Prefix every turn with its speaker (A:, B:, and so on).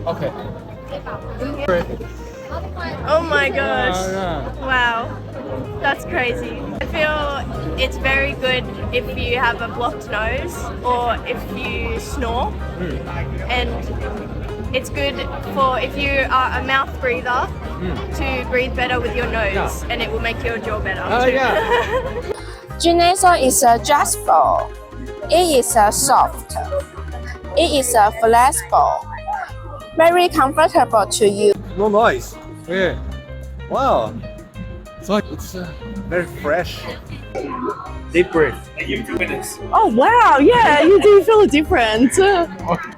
A: Okay.
B: Oh my gosh. Wow. That's crazy. I feel it's very good if you have a blocked nose or if you snore. And it's good for if you are a mouth breather to breathe better with your nose and it will make your jaw better too.
C: Gnasal is adjustable. It is soft. It is flexible. Very comfortable to use.
D: No noise.
A: Yeah.
D: Wow.
A: So it's
D: Very fresh. Deep breath.
E: I give 2 minutes.
F: Oh wow, yeah, you do feel a difference.